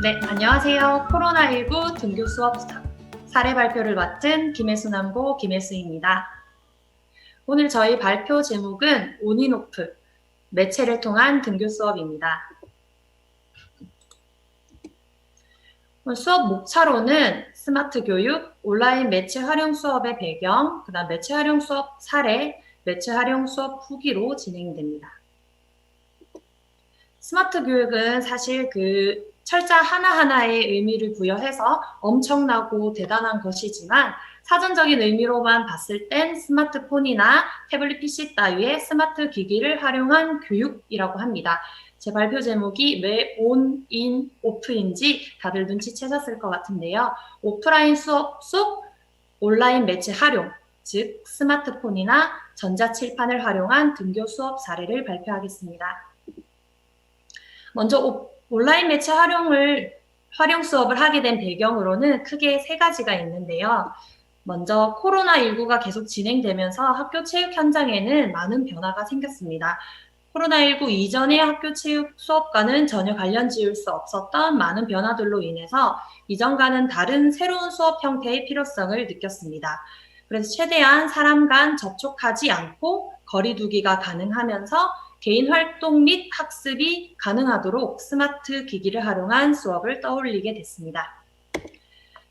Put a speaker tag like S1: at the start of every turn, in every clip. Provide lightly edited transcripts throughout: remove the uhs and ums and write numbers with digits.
S1: 네, 안녕하세요. 코로나19 등교 수업 사례 발표를 맡은 김혜수남고 김혜수입니다. 오늘 저희 발표 제목은 온인오프, 매체를 통한 등교 수업입니다. 수업 목차로는 스마트 교육, 온라인 매체 활용 수업의 배경, 그다음 매체 활용 수업 사례, 매체 활용 수업 후기로 진행됩니다. 스마트 교육은 사실 철자 하나하나에 의미를 부여해서 엄청나고 대단한 것이지만 사전적인 의미로만 봤을 땐 스마트폰이나 태블릿 PC 따위의 스마트 기기를 활용한 교육이라고 합니다. 제 발표 제목이 왜 온, 인, 오프인지 다들 눈치채셨을 것 같은데요. 오프라인 수업 속 온라인 매체 활용, 즉 스마트폰이나 전자칠판을 활용한 등교 수업 사례를 발표하겠습니다. 먼저 온라인 매체 활용 수업을 하게 된 배경으로는 크게 세 가지가 있는데요. 먼저 코로나19가 계속 진행되면서 학교 체육 현장에는 많은 변화가 생겼습니다. 코로나19 이전의 학교 체육 수업과는 전혀 관련 지을 수 없었던 많은 변화들로 인해서 이전과는 다른 새로운 수업 형태의 필요성을 느꼈습니다. 그래서 최대한 사람 간 접촉하지 않고 거리 두기가 가능하면서 개인 활동 및 학습이 가능하도록 스마트 기기를 활용한 수업을 떠올리게 됐습니다.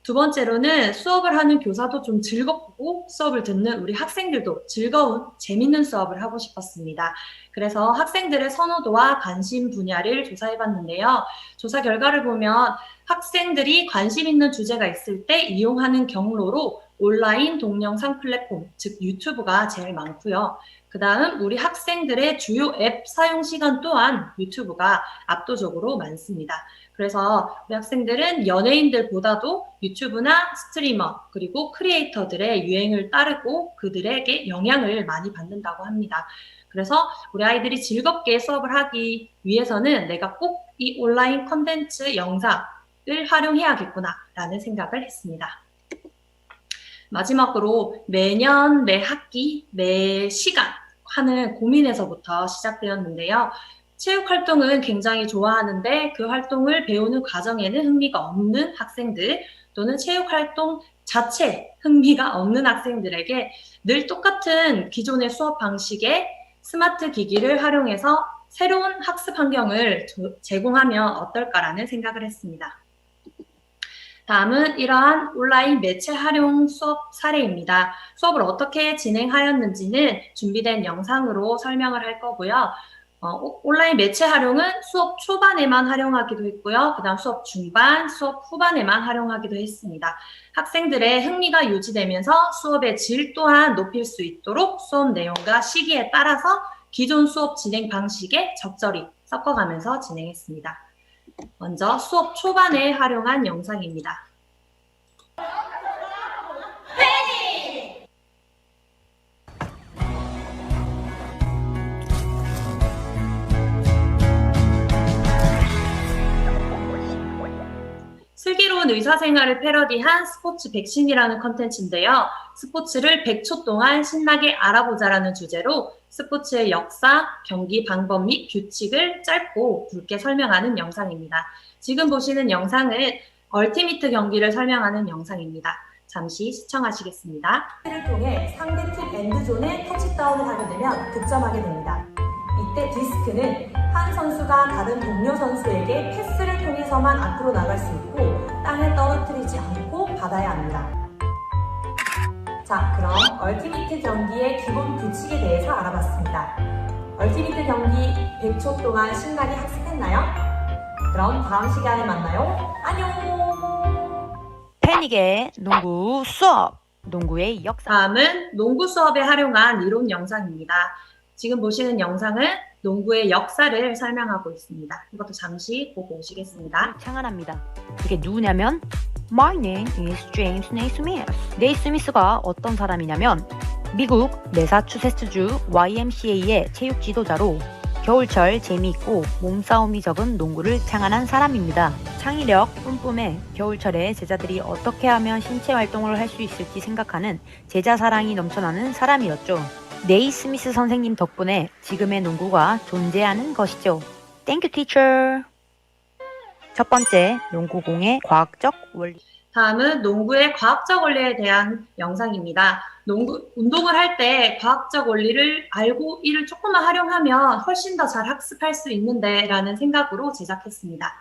S1: 두 번째로는 수업을 하는 교사도 좀 즐겁고 수업을 듣는 우리 학생들도 즐거운, 재밌는 수업을 하고 싶었습니다. 그래서 학생들의 선호도와 관심 분야를 조사해봤는데요. 조사 결과를 보면 학생들이 관심 있는 주제가 있을 때 이용하는 경로로 온라인 동영상 플랫폼, 즉 유튜브가 제일 많고요. 그 다음 우리 학생들의 주요 앱 사용 시간 또한 유튜브가 압도적으로 많습니다. 그래서 우리 학생들은 연예인들보다도 유튜브나 스트리머 그리고 크리에이터들의 유행을 따르고 그들에게 영향을 많이 받는다고 합니다. 그래서 우리 아이들이 즐겁게 수업을 하기 위해서는 내가 꼭 이 온라인 콘텐츠 영상을 활용해야겠구나 라는 생각을 했습니다. 마지막으로 매년, 매 학기, 매 시간 하는 고민에서부터 시작되었는데요. 체육 활동은 굉장히 좋아하는데 그 활동을 배우는 과정에는 흥미가 없는 학생들 또는 체육 활동 자체 흥미가 없는 학생들에게 늘 똑같은 기존의 수업 방식의 스마트 기기를 활용해서 새로운 학습 환경을 제공하면 어떨까라는 생각을 했습니다. 다음은 이러한 온라인 매체 활용 수업 사례입니다. 수업을 어떻게 진행하였는지는 준비된 영상으로 설명을 할 거고요. 온라인 매체 활용은 수업 초반에만 활용하기도 했고요. 그 다음 수업 중반, 수업 후반에만 활용하기도 했습니다. 학생들의 흥미가 유지되면서 수업의 질 또한 높일 수 있도록 수업 내용과 시기에 따라서 기존 수업 진행 방식에 적절히 섞어가면서 진행했습니다. 먼저 수업 초반에 활용한 영상입니다. 슬기로운 의사생활을 패러디한 스포츠 백신이라는 컨텐츠인데요. 스포츠를 100초 동안 신나게 알아보자라는 주제로 스포츠의 역사, 경기 방법 및 규칙을 짧고 굵게 설명하는 영상입니다. 지금 보시는 영상은 얼티미트 경기를 설명하는 영상입니다. 잠시 시청하시겠습니다. 를 통해 상대팀 엔드존에 터치다운을 하게 되면 득점하게 됩니다. 이때 디스크는 한 선수가 다른 동료 선수에게 패스를 통해서만 앞으로 나갈 수 있고 땅에 떨어뜨리지 않고 받아야 합니다. 자, 그럼 얼티미트 경기의 기본 규칙에 대해서 알아봤습니다. 얼티미트 경기 100초 동안 신나게 학습했나요? 그럼 다음 시간에 만나요. 안녕!
S2: 패닉의 농구 수업! 농구의 역사.
S1: 다음은 농구 수업에 활용한 이론 영상입니다. 지금 보시는 영상은 농구의 역사를 설명하고 있습니다. 이것도 잠시 보고 오시겠습니다.
S2: 창안합니다. 그게 누구냐면 My name is James Naismith. 네이스미스가 어떤 사람이냐면 미국 매사추세츠주 YMCA의 체육 지도자로 겨울철 재미있고 몸싸움이 적은 농구를 창안한 사람입니다. 창의력 뿜뿜에 겨울철에 제자들이 어떻게 하면 신체 활동을 할 수 있을지 생각하는 제자 사랑이 넘쳐나는 사람이었죠. 네이스미스 선생님 덕분에 지금의 농구가 존재하는 것이죠. Thank you, teacher. 첫 번째, 농구공의 과학적 원리.
S1: 다음은 농구의 과학적 원리에 대한 영상입니다. 운동을 할 때 과학적 원리를 알고 이를 조금만 활용하면 훨씬 더 잘 학습할 수 있는데 라는 생각으로 제작했습니다.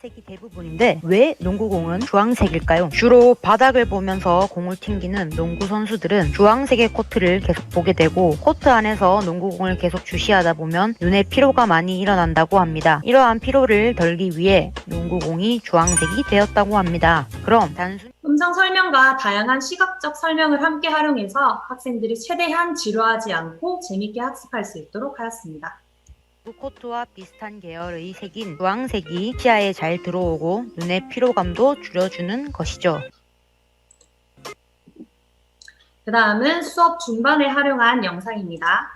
S2: 색이 대부분인데 왜 농구공은 주황색일까요? 주로 바닥을 보면서 공을 튕기는 농구 선수들은 주황색의 코트를 계속 보게 되고 코트 안에서 농구공을 계속 주시하다 보면 눈에 피로가 많이 일어난다고 합니다. 이러한 피로를 덜기 위해 농구공이 주황색이 되었다고 합니다. 그럼 단순히
S1: 음성 설명과 다양한 시각적 설명을 함께 활용해서 학생들이 최대한 지루하지 않고 재밌게 학습할 수 있도록 하였습니다.
S2: 코트와 비슷한 계열의 색인 주황색이 시야에 잘 들어오고 눈의 피로감도 줄여주는 것이죠.
S1: 그 다음은 수업 중반에 활용한 영상입니다.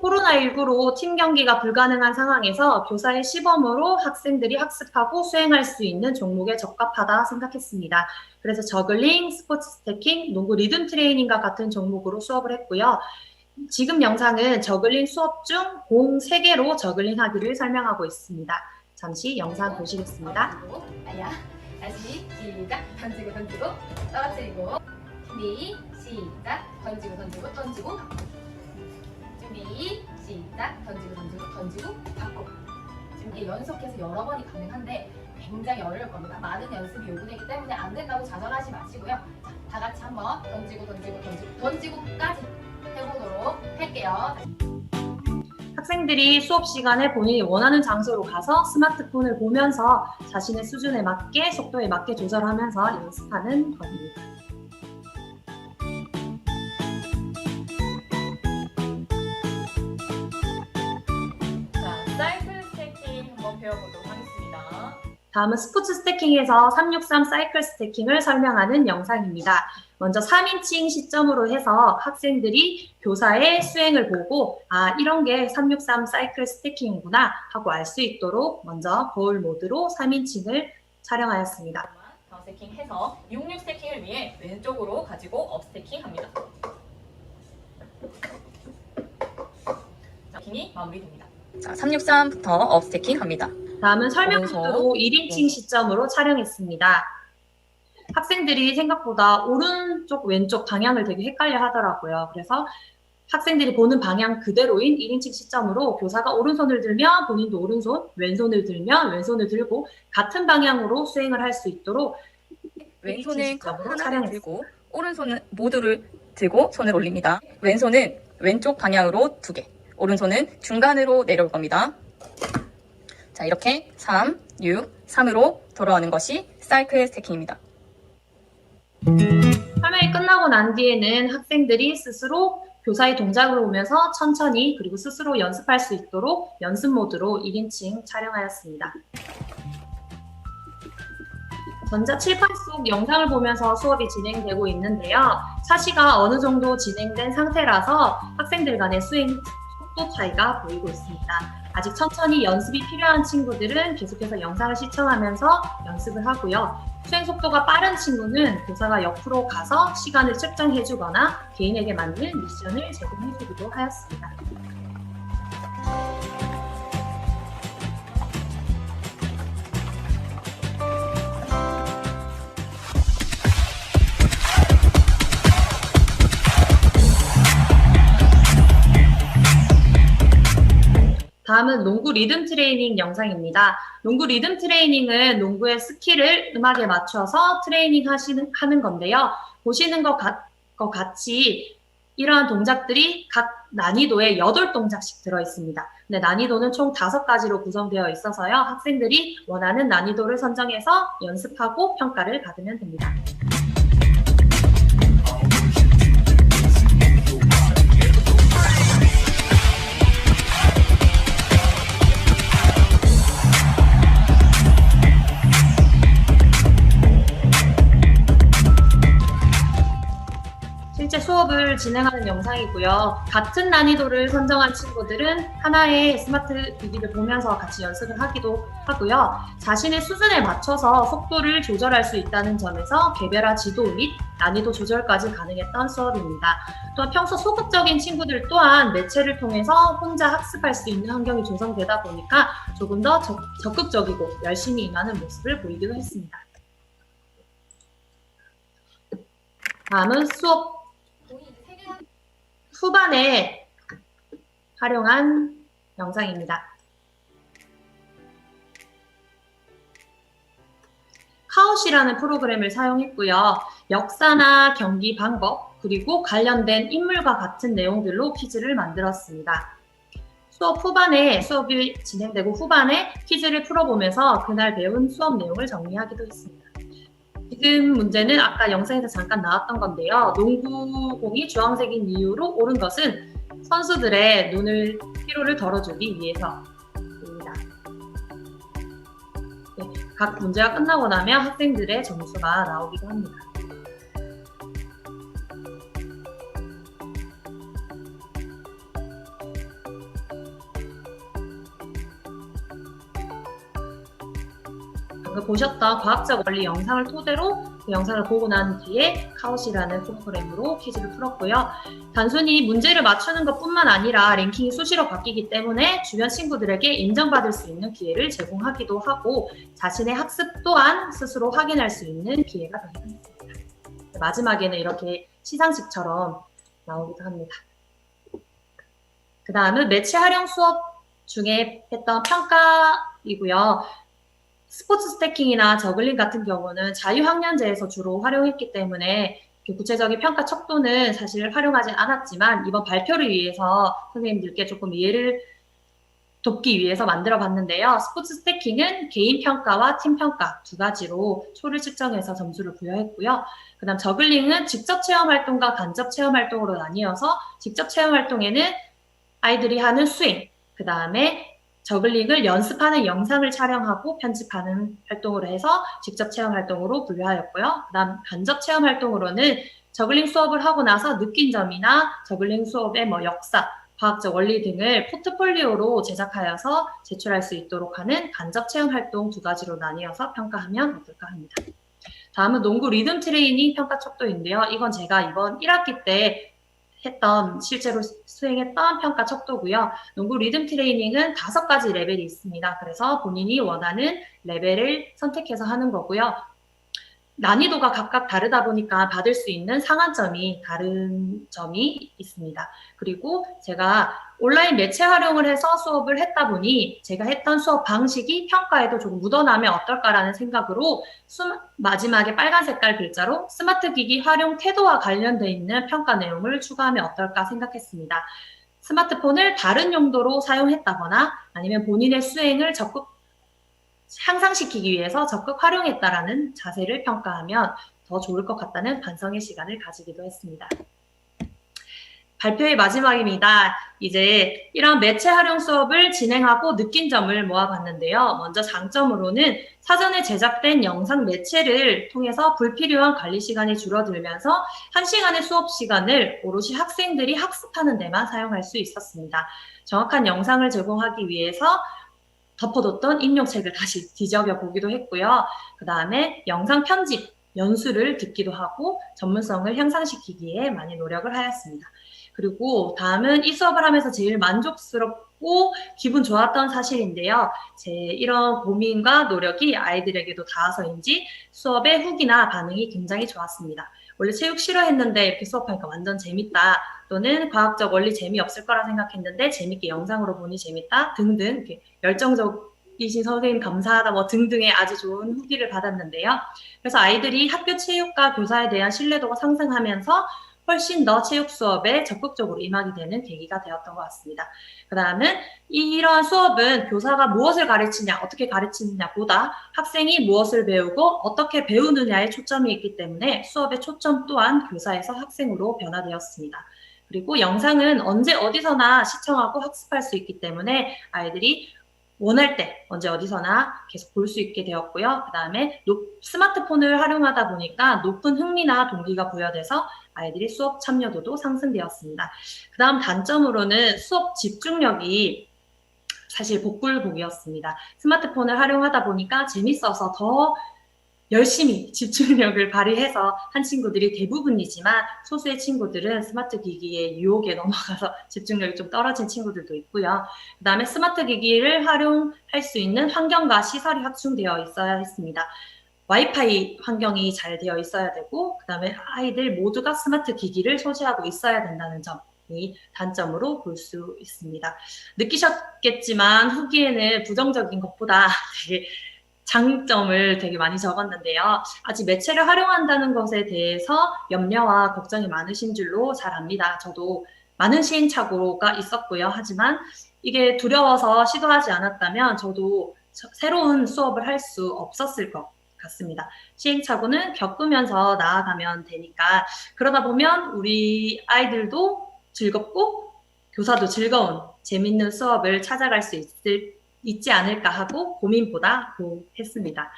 S1: 코로나19로 팀 경기가 불가능한 상황에서 교사의 시범으로 학생들이 학습하고 수행할 수 있는 종목에 적합하다 생각했습니다. 그래서 저글링, 스포츠 스태킹, 농구 리듬 트레이닝과 같은 종목으로 수업을 했고요. 지금 영상은 저글링 수업 중 공 3개로 저글링 하기를 설명하고 있습니다. 잠시 영상 보시겠습니다.
S3: 아야, 다시 시작. 던지고 던지고 떨어뜨리고 준비 시작. 던지고 던지고 던지고 준비 시작. 던지고 던지고 던지고 받고. 지금 이게 연속해서 여러 번이 가능한데 굉장히 어려울 겁니다. 많은 연습이 요구되기 때문에 안 된다고 좌절하지 마시고요. 자, 다 같이 한번 던지고 던지고 던지고 던지고까지 해보도록 할게요.
S1: 학생들이 수업 시간에 본인이 원하는 장소로 가서 스마트폰을 보면서 자신의 수준에 맞게 속도에 맞게 조절하면서 연습하는 겁니다.
S3: 자, 사이클 스태킹 한번 배워보도록 하겠습니다.
S1: 다음은 스포츠 스태킹에서 363 사이클 스태킹을 설명하는 영상입니다. 먼저 3인칭 시점으로 해서 학생들이 교사의 수행을 보고 이런 게 363 사이클 스태킹이구나 하고 알 수 있도록 먼저 거울 모드로 3인칭을 촬영하였습니다.
S3: 다운 스태킹 해서 66 스태킹을 위해 왼쪽으로 가지고 업 스태킹 합니다. 스태킹이 마무리됩니다. 자, 363부터 업 스태킹 합니다.
S1: 다음은 설명
S3: 오른손.
S1: 모드로 1인칭 시점으로 촬영했습니다. 학생들이 생각보다 오른쪽 왼쪽 방향을 되게 헷갈려 하더라고요. 그래서 학생들이 보는 방향 그대로인 1인칭 시점으로 교사가 오른손을 들면 본인도 오른손, 왼손을 들면 왼손을 들고 같은 방향으로 수행을 할 수 있도록
S4: 왼손은 컵
S1: 시점으로
S4: 하나를
S1: 촬영했습니다.
S4: 들고 오른손은 모두를 들고 손을 올립니다. 왼손은 왼쪽 방향으로 2개, 오른손은 중간으로 내려올 겁니다. 자, 이렇게 3, 6, 3으로 돌아오는 것이 사이클 스태킹입니다.
S1: 설명이 끝나고 난 뒤에는 학생들이 스스로 교사의 동작을 보면서 천천히 그리고 스스로 연습할 수 있도록 연습 모드로 1인칭 촬영하였습니다. 전자 칠판 속 영상을 보면서 수업이 진행되고 있는데요. 차시가 어느 정도 진행된 상태라서 학생들 간의 수행 속도 차이가 보이고 있습니다. 아직 천천히 연습이 필요한 친구들은 계속해서 영상을 시청하면서 연습을 하고요. 수행 속도가 빠른 친구는 교사가 옆으로 가서 시간을 측정해주거나 개인에게 맞는 미션을 제공해주기도 하였습니다. 다음은 농구 리듬 트레이닝 영상입니다. 농구 리듬 트레이닝은 농구의 스킬을 음악에 맞춰서 트레이닝 하는 건데요. 보시는 것 같이 이러한 동작들이 각 난이도에 8동작씩 들어있습니다. 근데 난이도는 총 5가지로 구성되어 있어서요. 학생들이 원하는 난이도를 선정해서 연습하고 평가를 받으면 됩니다. 실제 수업을 진행하는 영상이고요. 같은 난이도를 선정한 친구들은 하나의 스마트 기기를 보면서 같이 연습을 하기도 하고요. 자신의 수준에 맞춰서 속도를 조절할 수 있다는 점에서 개별화 지도 및 난이도 조절까지 가능했던 수업입니다. 또한 평소 소극적인 친구들 또한 매체를 통해서 혼자 학습할 수 있는 환경이 조성되다 보니까 조금 더 적극적이고 열심히 임하는 모습을 보이기도 했습니다. 다음은 수업 후반에 활용한 영상입니다. 카웃이라는 프로그램을 사용했고요. 역사나 경기 방법, 그리고 관련된 인물과 같은 내용들로 퀴즈를 만들었습니다. 수업이 진행되고 후반에 퀴즈를 풀어보면서 그날 배운 수업 내용을 정리하기도 했습니다. 지금 문제는 아까 영상에서 잠깐 나왔던 건데요. 농구공이 주황색인 이유로 옳은 것은 선수들의 피로를 덜어주기 위해서입니다. 네, 각 문제가 끝나고 나면 학생들의 점수가 나오기도 합니다. 방금 보셨던 과학적 원리 영상을 토대로 그 영상을 보고 난 뒤에 카웃이라는 프로그램으로 퀴즈를 풀었고요. 단순히 문제를 맞추는 것뿐만 아니라 랭킹이 수시로 바뀌기 때문에 주변 친구들에게 인정받을 수 있는 기회를 제공하기도 하고 자신의 학습 또한 스스로 확인할 수 있는 기회가 되었습니다. 마지막에는 이렇게 시상식처럼 나오기도 합니다. 그 다음은 매체 활용 수업 중에 했던 평가이고요. 스포츠 스태킹이나 저글링 같은 경우는 자유학년제에서 주로 활용했기 때문에 구체적인 평가 척도는 사실 활용하지 않았지만 이번 발표를 위해서 선생님들께 조금 이해를 돕기 위해서 만들어 봤는데요. 스포츠 스태킹은 개인 평가와 팀 평가 두 가지로 초를 측정해서 점수를 부여했고요. 그 다음 저글링은 직접 체험 활동과 간접 체험 활동으로 나뉘어서 직접 체험 활동에는 아이들이 하는 스윙, 그 다음에 저글링을 연습하는 영상을 촬영하고 편집하는 활동으로 해서 직접 체험 활동으로 분류하였고요. 그다음 간접 체험 활동으로는 저글링 수업을 하고 나서 느낀 점이나 저글링 수업의 역사, 과학적 원리 등을 포트폴리오로 제작하여서 제출할 수 있도록 하는 간접 체험 활동 두 가지로 나뉘어서 평가하면 어떨까 합니다. 다음은 농구 리듬 트레이닝 평가 척도인데요. 이건 제가 이번 1학기 때 실제로 수행했던 평가 척도고요. 농구 리듬 트레이닝은 5가지 레벨이 있습니다. 그래서 본인이 원하는 레벨을 선택해서 하는 거고요. 난이도가 각각 다르다 보니까 받을 수 있는 상한점이 다른 점이 있습니다. 그리고 제가 온라인 매체 활용을 해서 수업을 했다 보니 제가 했던 수업 방식이 평가에도 조금 묻어나면 어떨까라는 생각으로 마지막에 빨간 색깔 글자로 스마트 기기 활용 태도와 관련되어 있는 평가 내용을 추가하면 어떨까 생각했습니다. 스마트폰을 다른 용도로 사용했다거나 아니면 본인의 수행을 적극 향상시키기 위해서 적극 활용했다라는 자세를 평가하면 더 좋을 것 같다는 반성의 시간을 가지기도 했습니다. 발표의 마지막입니다. 이제 이런 매체 활용 수업을 진행하고 느낀 점을 모아봤는데요. 먼저 장점으로는 사전에 제작된 영상 매체를 통해서 불필요한 관리 시간이 줄어들면서 1시간의 수업 시간을 오롯이 학생들이 학습하는 데만 사용할 수 있었습니다. 정확한 영상을 제공하기 위해서 덮어뒀던 인용책을 다시 뒤적여 보기도 했고요. 그 다음에 영상 편집, 연수를 듣기도 하고 전문성을 향상시키기에 많이 노력을 하였습니다. 그리고 다음은 이 수업을 하면서 제일 만족스럽고 기분 좋았던 사실인데요. 제 이런 고민과 노력이 아이들에게도 닿아서인지 수업의 후기나 반응이 굉장히 좋았습니다. 원래 체육 싫어했는데 이렇게 수업하니까 완전 재밌다, 또는 과학적 원리 재미없을 거라 생각했는데 재밌게 영상으로 보니 재밌다 등등 이렇게 열정적이신 선생님 감사하다 등등의 아주 좋은 후기를 받았는데요. 그래서 아이들이 학교 체육과 교사에 대한 신뢰도가 상승하면서 훨씬 더 체육 수업에 적극적으로 임하게 되는 계기가 되었던 것 같습니다. 그 다음은 이러한 수업은 교사가 무엇을 가르치냐, 어떻게 가르치느냐보다 학생이 무엇을 배우고 어떻게 배우느냐에 초점이 있기 때문에 수업의 초점 또한 교사에서 학생으로 변화되었습니다. 그리고 영상은 언제 어디서나 시청하고 학습할 수 있기 때문에 아이들이 원할 때 언제 어디서나 계속 볼 수 있게 되었고요. 그 다음에 스마트폰을 활용하다 보니까 높은 흥미나 동기가 부여돼서 아이들이 수업 참여도도 상승되었습니다. 그 다음 단점으로는 수업 집중력이 사실 복불복이었습니다. 스마트폰을 활용하다 보니까 재밌어서 더 열심히 집중력을 발휘해서 한 친구들이 대부분이지만 소수의 친구들은 스마트 기기의 유혹에 넘어가서 집중력이 좀 떨어진 친구들도 있고요. 그 다음에 스마트 기기를 활용할 수 있는 환경과 시설이 확충되어 있어야 했습니다. 와이파이 환경이 잘 되어 있어야 되고 그 다음에 아이들 모두가 스마트 기기를 소지하고 있어야 된다는 점이 단점으로 볼 수 있습니다. 느끼셨겠지만 후기에는 부정적인 것보다 되게 장점을 되게 많이 적었는데요. 아직 매체를 활용한다는 것에 대해서 염려와 걱정이 많으신 줄로 잘 압니다. 저도 많은 시행착오가 있었고요. 하지만 이게 두려워서 시도하지 않았다면 저도 새로운 수업을 할 수 없었을 것 같습니다. 시행착오는 겪으면서 나아가면 되니까 그러다 보면 우리 아이들도 즐겁고 교사도 즐거운 재밌는 수업을 찾아갈 수 있지 않을까 하고 고민보다 했습니다.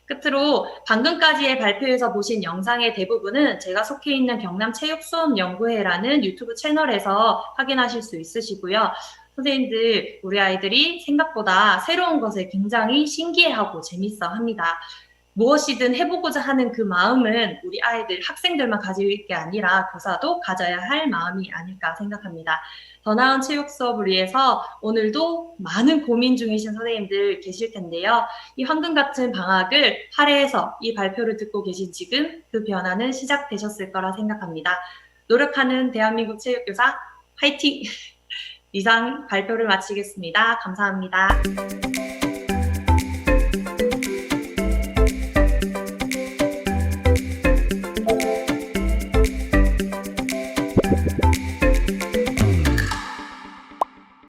S1: 끝으로 방금까지의 발표에서 보신 영상의 대부분은 제가 속해 있는 경남체육수업연구회라는 유튜브 채널에서 확인하실 수 있으시고요. 선생님들, 우리 아이들이 생각보다 새로운 것에 굉장히 신기해하고 재밌어 합니다. 무엇이든 해보고자 하는 그 마음은 우리 아이들, 학생들만 가질 게 아니라 교사도 가져야 할 마음이 아닐까 생각합니다. 더 나은 체육 수업을 위해서 오늘도 많은 고민 중이신 선생님들 계실 텐데요. 이 황금 같은 방학을 할애해서 이 발표를 듣고 계신 지금 그 변화는 시작되셨을 거라 생각합니다. 노력하는 대한민국 체육교사 화이팅! 이상 발표를 마치겠습니다. 감사합니다.